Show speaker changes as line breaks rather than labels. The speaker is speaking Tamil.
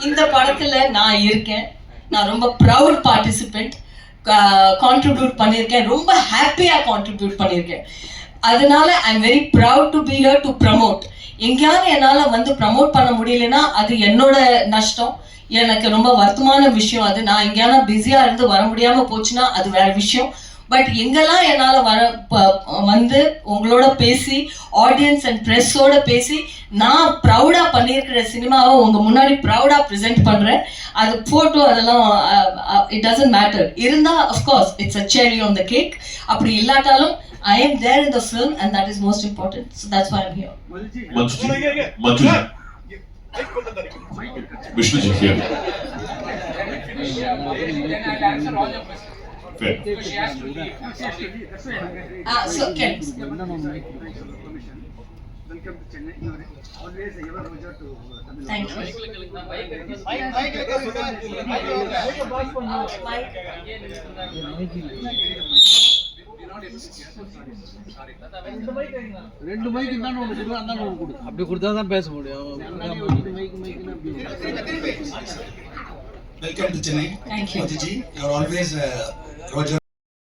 இந்த படத்துல நான் இருக்கேன். நான் ரொம்ப ப்ரௌட் பார்ட்டிசிபென்ட். கான்ட்ரிபியூட் பண்ணியிருக்கேன். ரொம்ப ஹாப்பியா கான்ட்ரிபியூட் பண்ணியிருக்கேன். அதனால I am very proud to be here to promote. எங்கேயாவது என்னால் வந்து ப்ரமோட் பண்ண முடியலன்னா அது என்னோட நஷ்டம். எனக்கு ரொம்ப வருத்தமான விஷயம் அது. நான் எங்கேயாவது பிஸியாக இருந்து வர முடியாமல் போச்சுன்னா அது வேற விஷயம். பட் எங்கெல்லாம் என்னால் வந்து உங்களோட பேசி ஆடியன்ஸ் அண்ட் ப்ரெஸ்ஸோட பேசி நான் ப்ரௌடாக பண்ணியிருக்கிற சினிமாவை உங்கள் முன்னாடி ப்ரௌடாக ப்ரெசென்ட் பண்ணுறேன். அது ஃபோட்டோ அதெல்லாம் இட் டசன்ட் மேட்டர். இருந்தால் அஃப்கோர்ஸ் இட்ஸ் அ செரி ஆன் த கேக். அப்படி இல்லாட்டாலும் I am there in the film and that is most important. So that's why I'm here.
Manju. Vishnu ji here.
So Ken.
Welcome to Chennai. You are always ever Roger to Tamil.
Thank you.
ரெண்டு மைக் இருந்தானே ஒன்று கொடு, அந்தானே ஒன்று கொடு. அப்படி கொடுத்தா தான் பேச முடியும்.
Welcome to Chennai.
Thank you.
Manju ji, you are always Roger.